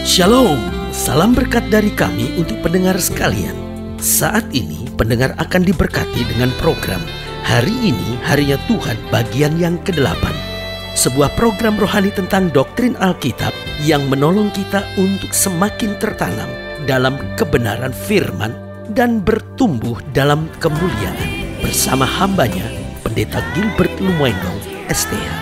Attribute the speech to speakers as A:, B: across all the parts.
A: Shalom, salam berkat dari kami untuk pendengar sekalian. Saat ini pendengar akan diberkati dengan program Hari Ini Harinya Tuhan bagian yang ke-8. Sebuah program rohani tentang doktrin Alkitab yang menolong kita untuk semakin tertanam dalam kebenaran firman dan bertumbuh dalam kemuliaan. Bersama hambanya, Pendeta Gilbert Lumwendong, STH.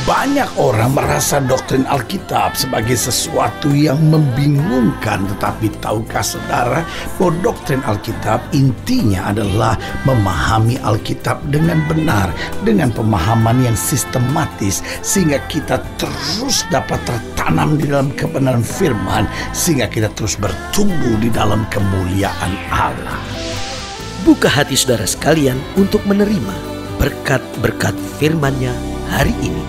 B: Banyak orang merasa doktrin Alkitab sebagai sesuatu yang membingungkan. Tetapi tahukah saudara bahwa doktrin Alkitab intinya adalah memahami Alkitab dengan benar, dengan pemahaman yang sistematis, sehingga kita terus dapat tertanam di dalam kebenaran firman, sehingga kita terus bertumbuh di dalam kemuliaan Allah.
A: Buka hati saudara sekalian untuk menerima berkat-berkat firman-Nya hari ini.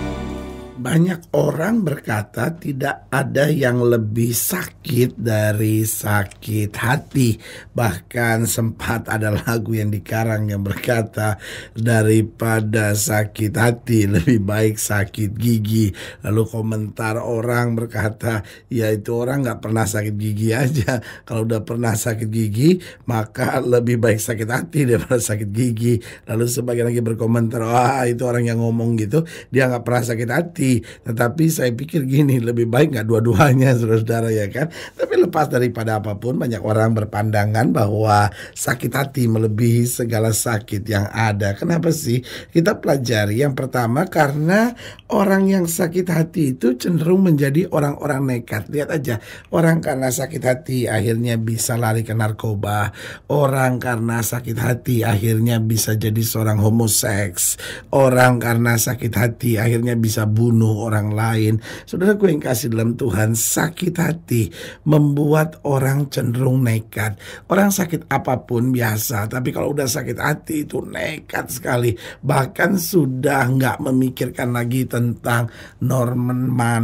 B: Banyak orang berkata tidak ada yang lebih sakit dari sakit hati. Bahkan sempat ada lagu yang dikarang yang berkata, daripada sakit hati lebih baik sakit gigi. Lalu komentar orang berkata, ya itu orang gak pernah sakit gigi aja. Kalau udah pernah sakit gigi, maka lebih baik sakit hati daripada sakit gigi. Lalu sebagian lagi berkomentar, wah itu orang yang ngomong gitu, dia gak pernah sakit hati. Tetapi saya pikir gini, lebih baik gak dua-duanya saudara-saudara, ya kan. Tapi lepas daripada apapun, banyak orang berpandangan bahwa sakit hati melebihi segala sakit yang ada. Kenapa sih? Kita pelajari yang pertama, karena orang yang sakit hati itu cenderung menjadi orang-orang nekat. Lihat aja, orang karena sakit hati akhirnya bisa lari ke narkoba. Orang karena sakit hati akhirnya bisa jadi seorang homoseks. Orang karena sakit hati akhirnya bisa bunuh orang lain. Saudaraku yang kasih dalam Tuhan, sakit hati membuat orang cenderung nekat. Orang sakit apapun biasa, tapi kalau udah sakit hati itu nekat sekali. Bahkan sudah nggak memikirkan lagi tentang norma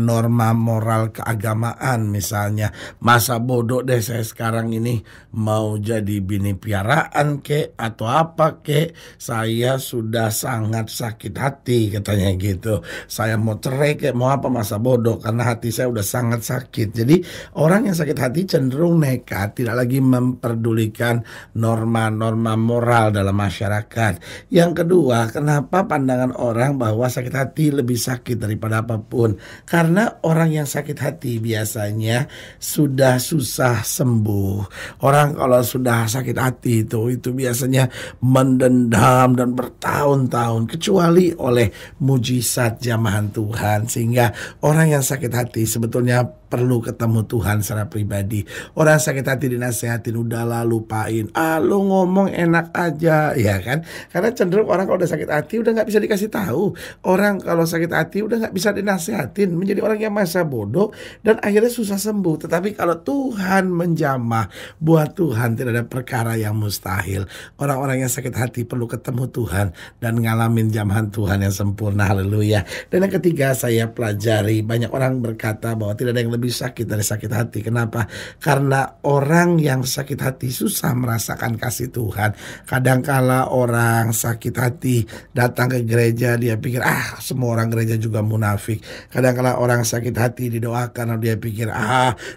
B: moral keagamaan. Misalnya, masa bodoh deh saya sekarang ini, mau jadi bini piaraan kek atau apa kek, saya sudah sangat sakit hati katanya gitu. Saya mau cerai kayak mau apa, masa bodoh, karena hati saya udah sangat sakit. Jadi orang yang sakit hati cenderung nekat, tidak lagi memperdulikan norma-norma moral dalam masyarakat. Yang kedua, kenapa pandangan orang bahwa sakit hati lebih sakit daripada apapun? Karena orang yang sakit hati biasanya sudah susah sembuh. Orang kalau sudah sakit hati itu biasanya mendendam dan bertahun-tahun, kecuali oleh mujizat jamahan Tuhan. Sehingga orang yang sakit hati sebetulnya perlu ketemu Tuhan secara pribadi. Orang sakit hati dinasehatin, udahlah lupain, lu ngomong enak aja, ya kan. Karena cenderung orang kalau udah sakit hati udah gak bisa dikasih tahu. Orang kalau sakit hati udah gak bisa dinasehatin, menjadi orang yang masa bodoh dan akhirnya susah sembuh. Tetapi kalau Tuhan menjamah, buat Tuhan tidak ada perkara yang mustahil. Orang-orang yang sakit hati perlu ketemu Tuhan dan ngalamin jamahan Tuhan yang sempurna. Haleluya. Dan yang ketiga, saya pelajari banyak orang berkata bahwa tidak ada yang lebih sakit dari sakit hati. Kenapa? Karena orang yang sakit hati susah merasakan kasih Tuhan. Kadangkala orang sakit hati datang ke gereja, dia pikir semua orang gereja juga munafik. Kadangkala orang sakit hati didoakan, dia pikir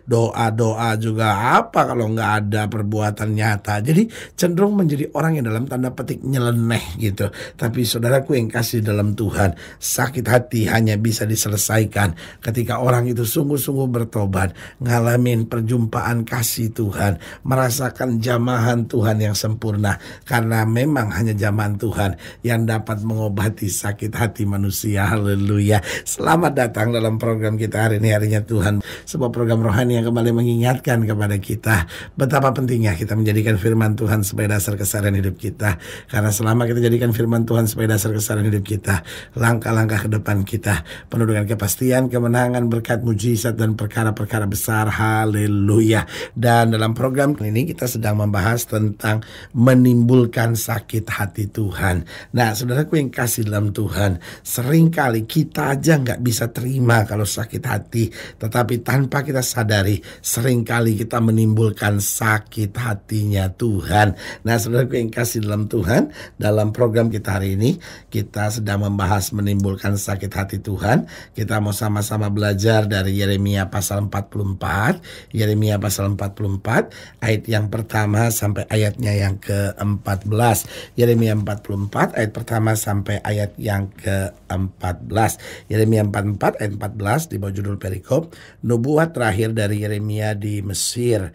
B: doa juga apa kalau nggak ada perbuatan nyata. Jadi cenderung menjadi orang yang dalam tanda petik nyeleneh gitu. Tapi saudaraku yang kasih dalam Tuhan, sakit hati hanya bisa diselesaikan ketika orang itu sungguh-sungguh bertobat, ngalamin perjumpaan kasih Tuhan, merasakan jamahan Tuhan yang sempurna. Karena memang hanya jamahan Tuhan yang dapat mengobati sakit hati manusia. Haleluya. Selamat datang dalam program kita hari ini, Harinya Tuhan. Sebuah program rohani yang kembali mengingatkan kepada kita betapa pentingnya kita menjadikan firman Tuhan sebagai dasar keseharian hidup kita. Karena selama kita jadikan firman Tuhan sebagai dasar keseharian hidup kita, langkah-langkah ke depan kita penuh dengan kepastian, kemenangan, berkat, mujizat, dan perkara-perkara besar. Haleluya. Dan dalam program ini kita sedang membahas tentang menimbulkan sakit hati Tuhan. Nah, saudaraku yang kasih dalam Tuhan, seringkali kita aja gak bisa terima kalau sakit hati. Tetapi tanpa kita sadari, seringkali kita menimbulkan sakit hatinya Tuhan. Nah, saudaraku yang kasih dalam Tuhan, dalam program kita hari ini, kita sedang membahas menimbulkan sakit hati Tuhan. Tuhan. Kita mau sama-sama belajar dari Yeremia pasal 44. Yeremia pasal 44 ayat yang pertama sampai ayatnya yang ke-14. Yeremia 44 ayat pertama sampai ayat yang ke-14. Yeremia 44 ayat 14 di bawah judul perikop, nubuat terakhir dari Yeremia di Mesir.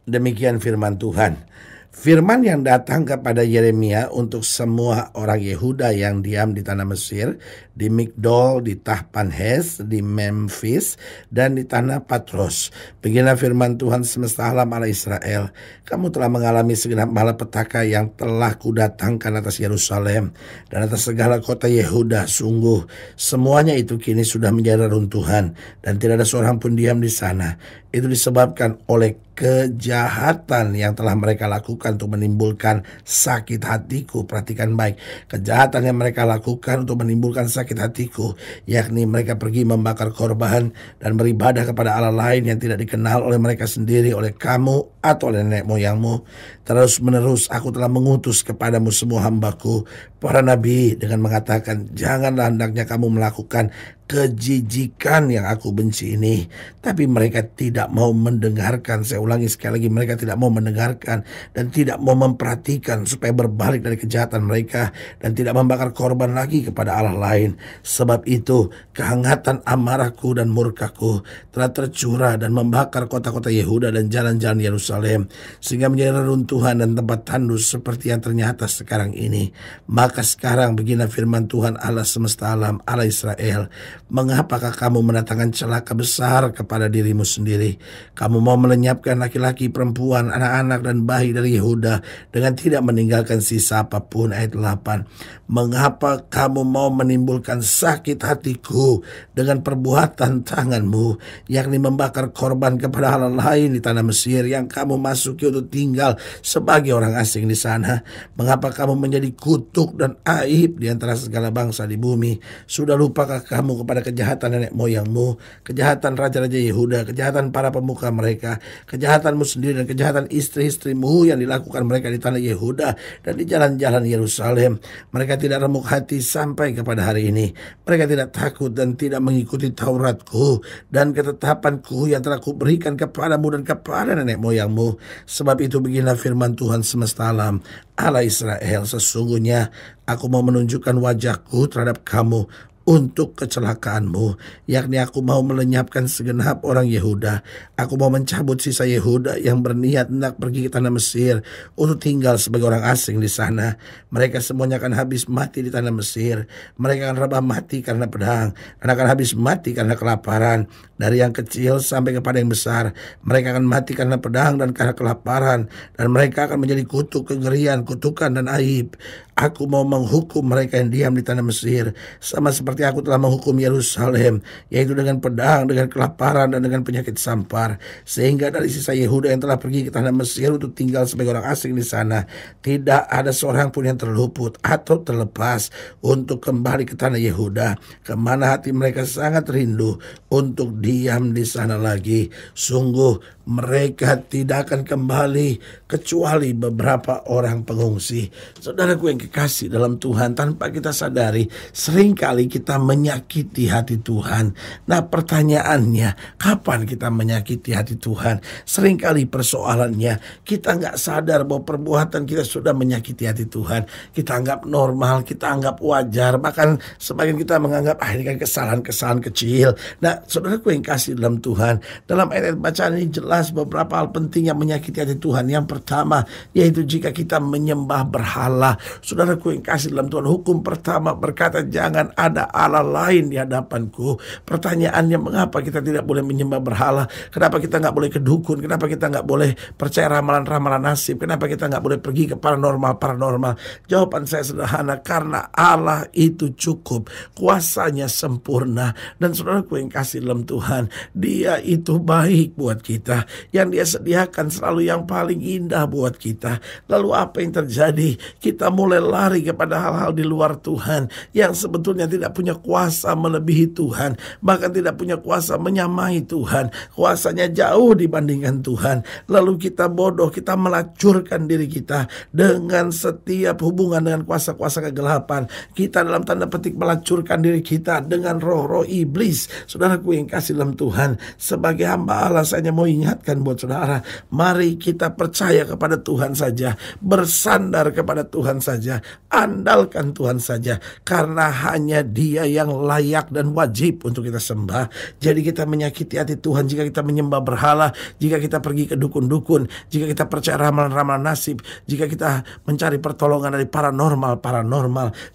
B: Demikian firman Tuhan. Firman yang datang kepada Yeremia untuk semua orang Yehuda yang diam di tanah Mesir, di Migdol, di Tahpanhes, di Memphis, dan di tanah Patros. Beginilah firman Tuhan semesta alam Allah Israel. Kamu telah mengalami segenap malapetaka yang telah kudatangkan atas Yerusalem dan atas segala kota Yehuda. Sungguh, semuanya itu kini sudah menjadi reruntuhan dan tidak ada seorang pun diam di sana. Itu disebabkan oleh kejahatan yang telah mereka lakukan untuk menimbulkan sakit hatiku. Perhatikan baik, kejahatan yang mereka lakukan untuk menimbulkan sakit hatiku, yakni mereka pergi membakar korban dan beribadah kepada Allah lain yang tidak dikenal oleh mereka sendiri, oleh kamu atau oleh nenek moyangmu. Terus menerus aku telah mengutus kepadamu semua hambaku, para nabi, dengan mengatakan, janganlah hendaknya kamu melakukan kejijikan yang aku benci ini. Tapi mereka tidak mau mendengarkan. Saya ulangi sekali lagi, mereka tidak mau mendengarkan dan tidak mau memperhatikan supaya berbalik dari kejahatan mereka dan tidak membakar korban lagi kepada Allah lain. Sebab itu kehangatan amarahku dan murkaku telah tercurah dan membakar kota-kota Yehuda dan jalan-jalan Yerusalem, sehingga menjadi reruntuhan dan tempat tandus seperti yang ternyata sekarang ini. Maka sekarang beginilah firman Tuhan Allah semesta alam, Allah Israel. Mengapakah kamu mendatangkan celaka besar kepada dirimu sendiri? Kamu mau melenyapkan laki-laki, perempuan, anak-anak, dan bayi dari Yehuda dengan tidak meninggalkan sisa apapun. Ayat 8. Mengapa kamu mau menimbulkan sakit hatiku dengan perbuatan tanganmu, yakni membakar korban kepada Allah lain di tanah Mesir yang kamu masuki untuk tinggal sebagai orang asing di sana? Mengapa kamu menjadi kutuk dan aib di antara segala bangsa di bumi? Sudah lupakah kamu kepada kejahatan nenek moyangmu, kejahatan raja-raja Yehuda, kejahatan para pemuka mereka, kejahatanmu sendiri dan kejahatan istri-istrimu yang dilakukan mereka di tanah Yehuda dan di jalan-jalan Yerusalem? Mereka tidak remuk hati sampai kepada hari ini. Mereka tidak takut dan tidak mengikuti Tauratku dan ketetapanku yang telah kuberikan kepadamu dan kepada nenek moyangmu. Sebab itu beginilah firman Tuhan semesta alam, Allah Israel. Sesungguhnya aku mau menunjukkan wajahku terhadap kamu untuk kecelakaanmu, yakni aku mau melenyapkan segenap orang Yehuda. Aku mau mencabut sisa Yehuda yang berniat hendak pergi ke tanah Mesir untuk tinggal sebagai orang asing di sana. Mereka semuanya akan habis mati di tanah Mesir. Mereka akan rebah mati karena pedang dan akan habis mati karena kelaparan. Dari yang kecil sampai kepada yang besar, mereka akan mati karena pedang dan karena kelaparan, dan mereka akan menjadi kutuk, kengerian, kutukan, dan aib. Aku mau menghukum mereka yang diam di tanah Mesir, sama seperti aku telah menghukum Yerusalem, yaitu dengan pedang, dengan kelaparan, dan dengan penyakit sampar. Sehingga dari sisa Yehuda yang telah pergi ke tanah Mesir untuk tinggal sebagai orang asing di sana, tidak ada seorang pun yang terluput atau terlepas untuk kembali ke tanah Yehuda, kemana hati mereka sangat rindu untuk diam di sana lagi. Sungguh mereka tidak akan kembali kecuali beberapa orang pengungsi. Saudaraku yang kekasih dalam Tuhan, tanpa kita sadari seringkali kita menyakiti hati Tuhan. Nah, pertanyaannya, kapan kita menyakiti hati Tuhan? Seringkali persoalannya kita nggak sadar bahwa perbuatan kita sudah menyakiti hati Tuhan. Kita anggap normal, kita anggap wajar, bahkan sebagian kita menganggap ini kan kesalahan-kesalahan kecil. Nah, saudaraku yang kasih dalam Tuhan, dalam ayat bacaan ini jelas beberapa hal penting yang menyakiti hati Tuhan. Yang pertama, yaitu jika kita menyembah berhala. Saudaraku yang kasih dalam Tuhan, hukum pertama berkata jangan ada Allah lain di hadapanku. Pertanyaannya, mengapa kita tidak boleh menyembah berhala? Kenapa kita nggak boleh ke dukun? Kenapa kita nggak boleh percaya ramalan-ramalan nasib? Kenapa kita nggak boleh pergi ke paranormal? Jawaban saya sederhana, karena Allah itu cukup, kuasanya sempurna. Dan saudaraku yang kasih dalam Tuhan, Dia itu baik buat kita. kita. Yang Dia sediakan selalu yang paling indah buat kita. Lalu apa yang terjadi? Kita mulai lari kepada hal-hal di luar Tuhan yang sebetulnya tidak punya kuasa melebihi Tuhan, bahkan tidak punya kuasa menyamai Tuhan. Kuasanya jauh dibandingkan Tuhan. Lalu kita bodoh, kita melacurkan diri kita dengan setiap hubungan dengan kuasa-kuasa kegelapan. Kita dalam tanda petik melacurkan diri kita dengan roh-roh iblis. Saudaraku yang kasih dalam Tuhan, sebagai hamba Allah saya mau ingatkan buat saudara, mari kita percaya kepada Tuhan saja, bersandar kepada Tuhan saja, andalkan Tuhan saja, karena hanya Dia yang layak dan wajib untuk kita sembah. Jadi kita menyakiti hati Tuhan jika kita menyembah berhala, jika kita pergi ke dukun-dukun, jika kita percaya ramalan-ramalan nasib, jika kita mencari pertolongan dari paranormal,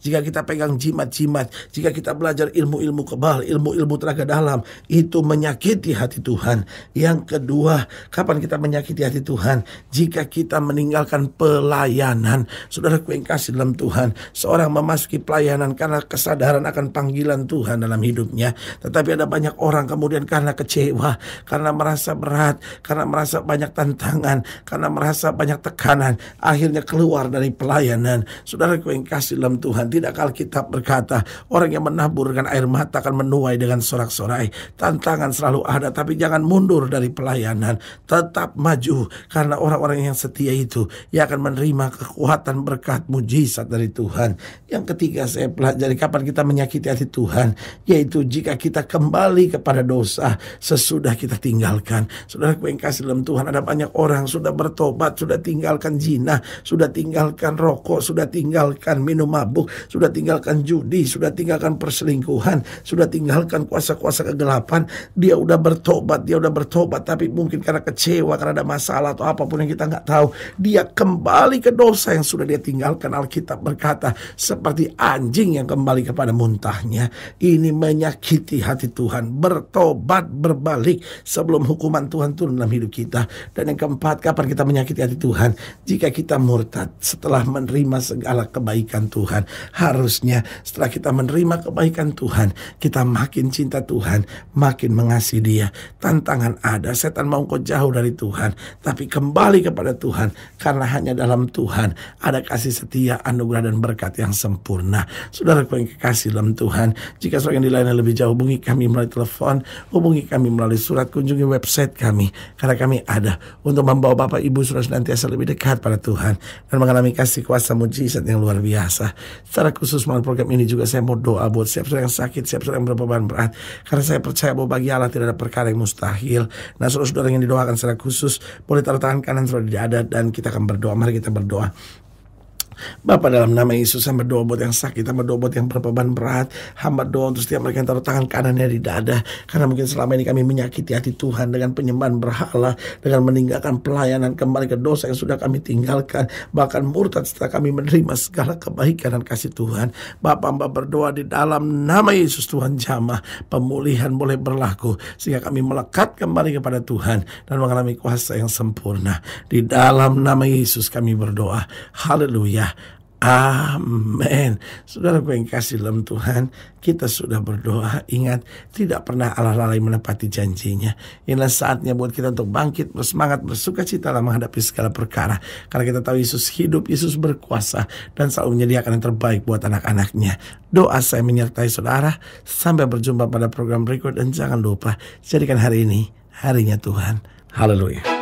B: jika kita pegang jimat-jimat, jika kita belajar ilmu-ilmu kebal, ilmu-ilmu tenaga dalam, itu menyakiti hati Tuhan. Yang kedua, kapan kita menyakiti hati Tuhan? Jika kita meninggalkan pelayanan. Saudaraku yang kasih dalam Tuhan, seorang memasuki pelayanan karena kesadaran akan panggilan Tuhan dalam hidupnya. Tetapi ada banyak orang kemudian karena kecewa, karena merasa berat, karena merasa banyak tantangan, karena merasa banyak tekanan, akhirnya keluar dari pelayanan. Saudaraku yang kasih dalam Tuhan, tidak Alkitab berkata, orang yang menabur dengan air mata akan menuai dengan sorak-sorai. Tantangan selalu ada, tapi jangan mundur dari pelayanan. Tetap maju, karena orang-orang yang setia itu yang akan menerima kekuatan berkat mujizat dari Tuhan. Yang ketiga saya pelajari kapan kita menyakiti hati Tuhan, yaitu jika kita kembali kepada dosa sesudah kita tinggalkan. Saudaraku yang kasih dalam Tuhan, ada banyak orang sudah bertobat, sudah tinggalkan zina, sudah tinggalkan rokok, sudah tinggalkan minum mabuk, sudah tinggalkan judi, sudah tinggalkan perselingkuhan, sudah tinggalkan kuasa-kuasa kegelapan. Dia udah bertobat, tapi mungkin karena kecewa, karena ada masalah atau apapun yang kita nggak tahu, dia kembali ke dosa yang sudah dia tinggalkan. Alkitab berkata seperti anjing yang kembali kepada muntahnya. Ini menyakiti hati Tuhan. Bertobat, berbalik sebelum hukuman Tuhan turun dalam hidup kita. Dan yang keempat, kapan kita menyakiti hati Tuhan? Jika kita murtad setelah menerima segala kebaikan Tuhan. Harusnya setelah kita menerima kebaikan Tuhan, kita makin cinta Tuhan, makin mengasihi Dia. Tantangan ada, setan mau kau jauh dari Tuhan, tapi kembali kepada Tuhan, karena hanya dalam Tuhan ada kasih setia, anugerah dan berkat yang sempurna. Saudaraku yang kekasih dalam Tuhan, jika saudara yang dilayani lebih jauh, hubungi kami melalui telepon, hubungi kami melalui surat, kunjungi website kami, karena kami ada untuk membawa Bapak Ibu saudara senantiasa lebih dekat pada Tuhan dan mengalami kasih kuasa mujizat yang luar biasa. Secara khusus melalui program ini juga saya mau doa buat siap saudara yang sakit, siap saudara yang berbeban berat, karena saya percaya bahwa bagi Allah tidak ada perkara yang mustahil. Nah, saudara-saudara yang didoakan secara khusus, boleh taruh tangan kanan saudara di dada dan kita akan berdoa. Mari kita berdoa. Bapa, dalam nama Yesus, hamba doa buat yang sakit, hamba doa buat yang berbeban berat, hamba doa untuk setiap mereka yang taruh tangan kanannya di dada, karena mungkin selama ini kami menyakiti hati Tuhan dengan penyembahan berhala, dengan meninggalkan pelayanan, kembali ke dosa yang sudah kami tinggalkan, bahkan murtad setelah kami menerima segala kebaikan dan kasih Tuhan. Bapa, hamba berdoa di dalam nama Yesus, Tuhan jamah pemulihan boleh berlaku sehingga kami melekat kembali kepada Tuhan dan mengalami kuasa yang sempurna. Di dalam nama Yesus kami berdoa. Haleluya. Amin. Saudaraku yang kasih dalam Tuhan, kita sudah berdoa. Ingat, tidak pernah Allah lalai menepati janjinya. Inilah saatnya buat kita untuk bangkit, bersemangat, bersuka cita dalam menghadapi segala perkara. Karena kita tahu Yesus hidup, Yesus berkuasa, dan selalu menyediakan yang terbaik buat anak-anaknya. Doa saya menyertai saudara. Sampai berjumpa pada program berikut, dan jangan lupa, jadikan hari ini harinya Tuhan. Haleluya.